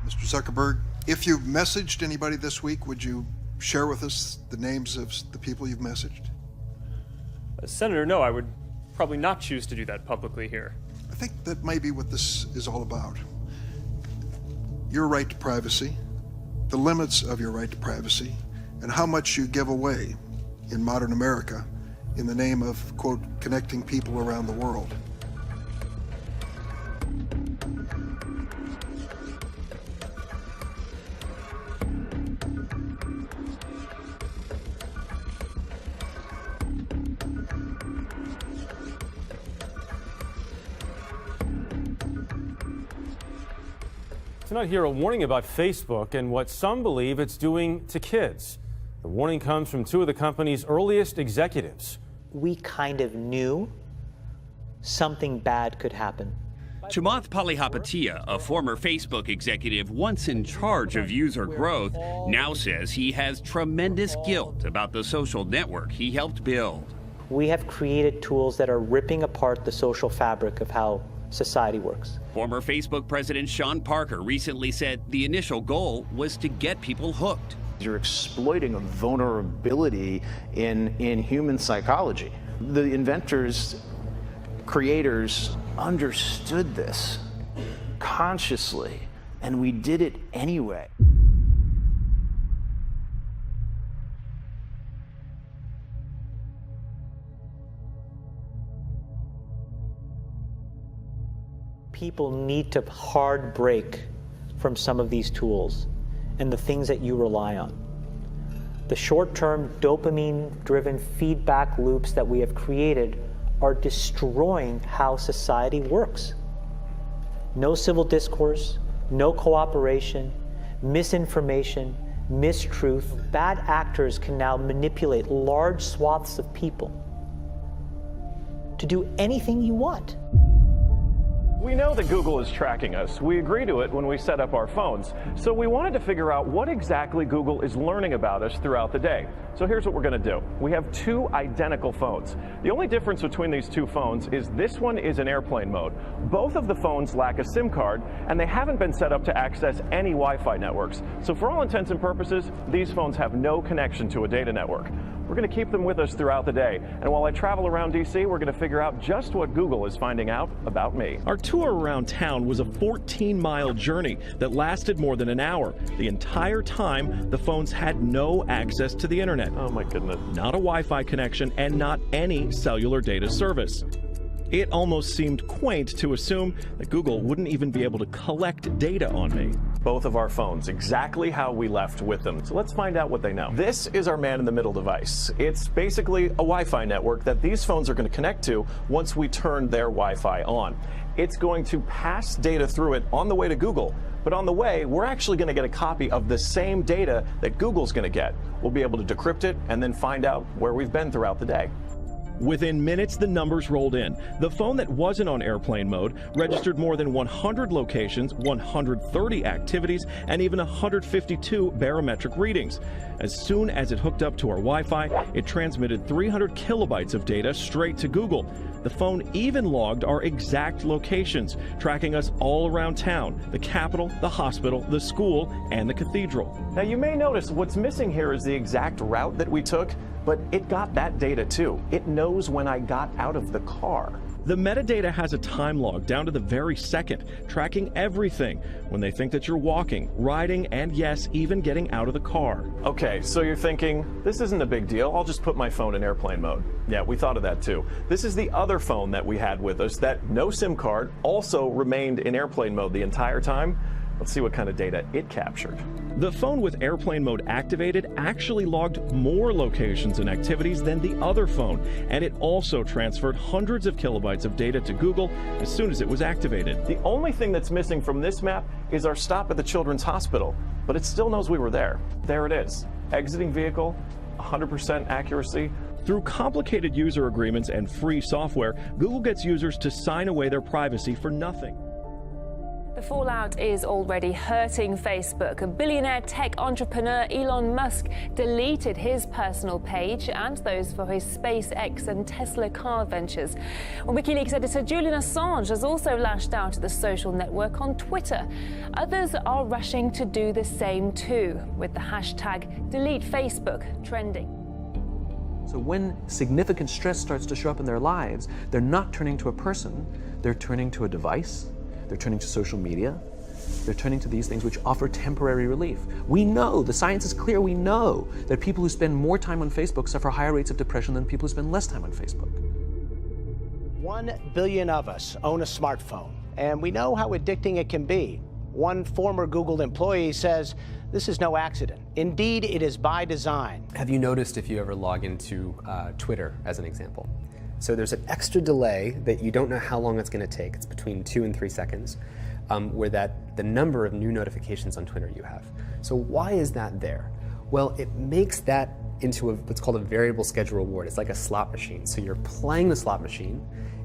Mr. Zuckerberg, if you've messaged anybody this week, would you share with us the names of the people you've messaged? Senator, no, I would probably not choose to do that publicly here. I think that may be what this is all about. Your right to privacy, the limits of your right to privacy, and how much you give away in modern America in the name of, quote, connecting people around the world. Tonight here, a warning about Facebook and what some believe it's doing to kids. The warning comes from two of the company's earliest executives. We kind of knew something bad could happen. Chamath Palihapitiya, a former Facebook executive once in charge of user growth, now says he has tremendous guilt about the social network he helped build. We have created tools that are ripping apart the social fabric of how society works. Former Facebook president Sean Parker recently said the initial goal was to get people hooked. You're exploiting a vulnerability in human psychology. The inventors, creators understood this consciously, and we did it anyway. People need to hard break from some of these tools and the things that you rely on. The short-term dopamine-driven feedback loops that we have created are destroying how society works. No civil discourse, no cooperation, misinformation, mistruth. Bad actors can now manipulate large swaths of people to do anything you want. We know that Google is tracking us. We agree to it when we set up our phones. So we wanted to figure out what exactly Google is learning about us throughout the day. So here's what we're going to do. We have two identical phones. The only difference between these two phones is this one is in airplane mode. Both of the phones lack a SIM card, and they haven't been set up to access any Wi-Fi networks. So for all intents and purposes, these phones have no connection to a data network. We're going to keep them with us throughout the day. And while I travel around DC, we're going to figure out just what Google is finding out about me. Our tour around town was a 14-mile journey that lasted more than an hour. The entire time, the phones had no access to the internet. Oh my goodness. Not a Wi-Fi connection and not any cellular data service. It almost seemed quaint to assume that Google wouldn't even be able to collect data on me. Both of our phones, exactly how we left with them. So let's find out what they know. This is our man-in-the-middle device. It's basically a Wi-Fi network that these phones are going to connect to once we turn their Wi-Fi on. It's going to pass data through it on the way to Google, but on the way, we're actually going to get a copy of the same data that Google's going to get. We'll be able to decrypt it and then find out where we've been throughout the day. Within minutes, the numbers rolled in. The phone that wasn't on airplane mode registered more than 100 locations, 130 activities, and even 152 barometric readings. As soon as it hooked up to our Wi-Fi, it transmitted 300 kilobytes of data straight to Google. The phone even logged our exact locations, tracking us all around town, the Capitol, the hospital, the school, and the cathedral. Now you may notice what's missing here is the exact route that we took, but it got that data too. It knows when I got out of the car. The metadata has a time log down to the very second, tracking everything when they think that you're walking, riding, and yes, even getting out of the car. Okay, so you're thinking, this isn't a big deal. I'll just put my phone in airplane mode. Yeah, we thought of that too. This is the other phone that we had with us that no SIM card also remained in airplane mode the entire time. Let's see what kind of data it captured. The phone with airplane mode activated actually logged more locations and activities than the other phone, and it also transferred hundreds of kilobytes of data to Google as soon as it was activated. The only thing that's missing from this map is our stop at the Children's Hospital, but it still knows we were there. There it is. Exiting vehicle, 100% accuracy. Through complicated user agreements and free software, Google gets users to sign away their privacy for nothing. The fallout is already hurting Facebook. A billionaire tech entrepreneur Elon Musk deleted his personal page and those for his SpaceX and Tesla car ventures. WikiLeaks editor Julian Assange has also lashed out at the social network on Twitter. Others are rushing to do the same too, with the hashtag #DeleteFacebook trending. So when significant stress starts to show up in their lives, they're not turning to a person, they're turning to a device. They're turning to social media. They're turning to these things which offer temporary relief. We know, the science is clear, we know that people who spend more time on Facebook suffer higher rates of depression than people who spend less time on Facebook. 1 billion of us own a smartphone, and we know how addicting it can be. One former Google employee says this is no accident. Indeed, it is by design. Have you noticed if you ever log into Twitter, as an example? So there's an extra delay that you don't know how long it's going to take. It's between 2 and 3 seconds, where the number of new notifications on Twitter you have. So why is that there? Well, it makes that into what's called a variable schedule reward. It's like a slot machine. So you're playing the slot machine,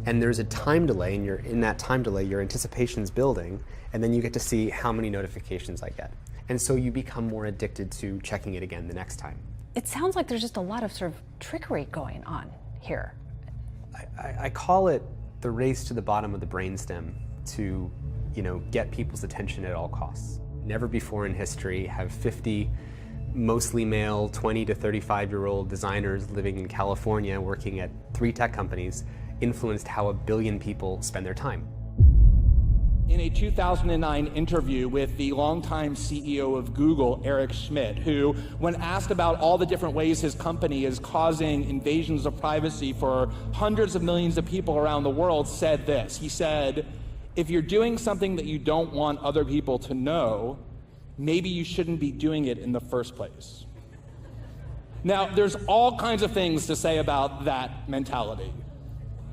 and there's a time delay, and in that time delay, your anticipation's building, and then you get to see how many notifications I get. And so you become more addicted to checking it again the next time. It sounds like there's just a lot of sort of trickery going on here. I call it the race to the bottom of the brainstem to, get people's attention at all costs. Never before in history have 50 mostly male 20 to 35-year-old designers living in California working at 3 tech companies influenced how 1 billion people spend their time. In a 2009 interview with the longtime CEO of Google, Eric Schmidt, who, when asked about all the different ways his company is causing invasions of privacy for hundreds of millions of people around the world, said this. He said, "If you're doing something that you don't want other people to know, maybe you shouldn't be doing it in the first place." Now, there's all kinds of things to say about that mentality.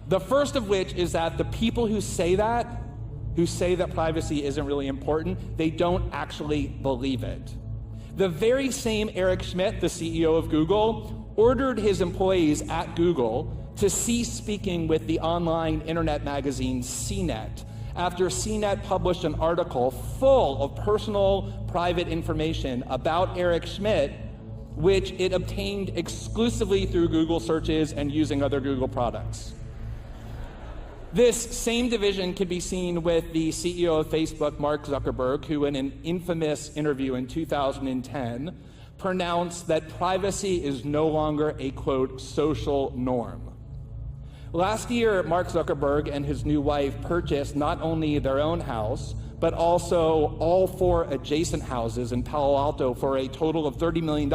The first of which is that the people who say that privacy isn't really important, they don't actually believe it. The very same Eric Schmidt, the CEO of Google, ordered his employees at Google to cease speaking with the online internet magazine CNET after CNET published an article full of personal, private information about Eric Schmidt, which it obtained exclusively through Google searches and using other Google products. This same division can be seen with the CEO of Facebook, Mark Zuckerberg, who in an infamous interview in 2010 pronounced that privacy is no longer a, quote, social norm. Last year, Mark Zuckerberg and his new wife purchased not only their own house, but also all 4 adjacent houses in Palo Alto for a total of $30 million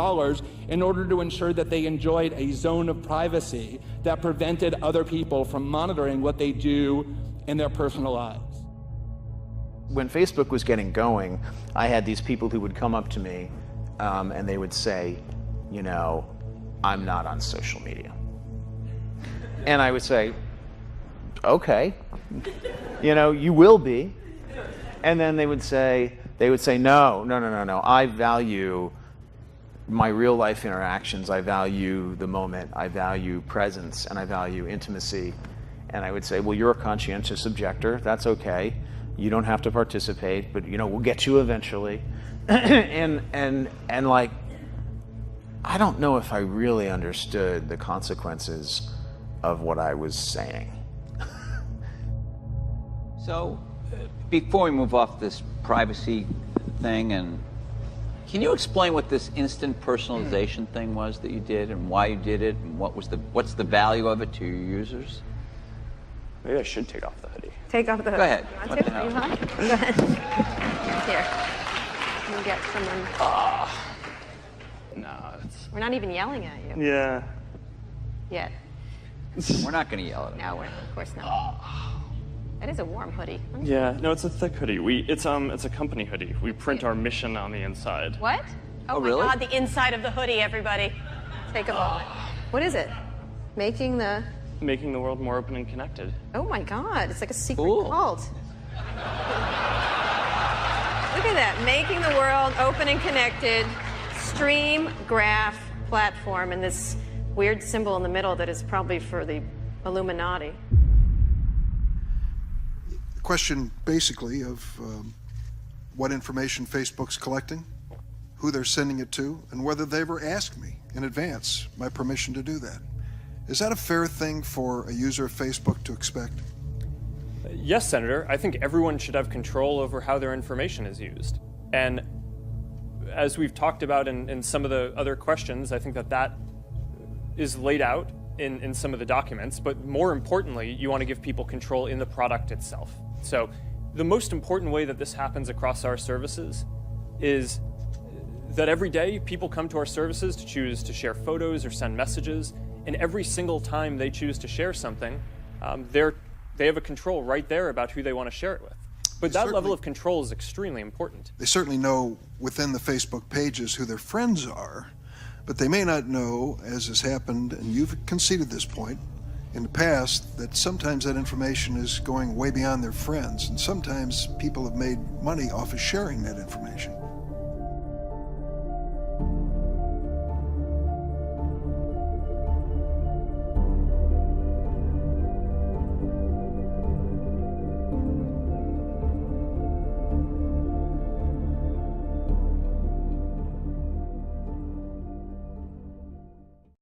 in order to ensure that they enjoyed a zone of privacy that prevented other people from monitoring what they do in their personal lives. When Facebook was getting going, I had these people who would come up to me and they would say, I'm not on social media. And I would say, okay, you will be. And then they would say, no, I value my real life interactions. I value the moment. I value presence, and I value intimacy. And I would say, well, you're a conscientious objector. That's okay. You don't have to participate, but we'll get you eventually. and like, I don't know if I really understood the consequences of what I was saying. So, before we move off this privacy thing, can you explain what this instant personalization thing was that you did and why you did it and what's the value of it to your users? Maybe I should take off the hoodie. Take off the hoodie. Go ahead. You want to? You want? Go ahead. Here. Can you get someone? No, We're not even yelling at you. Yeah. Yet. We're not going to yell at No, of course not. That is a warm hoodie. Yeah, no, it's a thick hoodie. It's a company hoodie. We print our mission on the inside. What? Oh my really? God, the inside of the hoodie, everybody. Take a moment. What is it? Making the world more open and connected. Oh my God, it's like a secret cult. Look at that, making the world open and connected, stream graph platform, and this weird symbol in the middle that is probably for the Illuminati. question basically of what information Facebook's collecting, who they're sending it to, and whether they ever asked me in advance my permission to do that. Is that a fair thing for a user of Facebook to expect? Yes, Senator. I think everyone should have control over how their information is used. And as we've talked about in some of the other questions, I think that is laid out in some of the documents. But more importantly, you want to give people control in the product itself. So the most important way that this happens across our services is that every day people come to our services to choose to share photos or send messages. And every single time they choose to share something, they have a control right there about who they want to share it with. But that level of control is extremely important. They certainly know within the Facebook pages who their friends are, but they may not know, as has happened, and you've conceded this point in the past, that sometimes that information is going way beyond their friends, and sometimes people have made money off of sharing that information.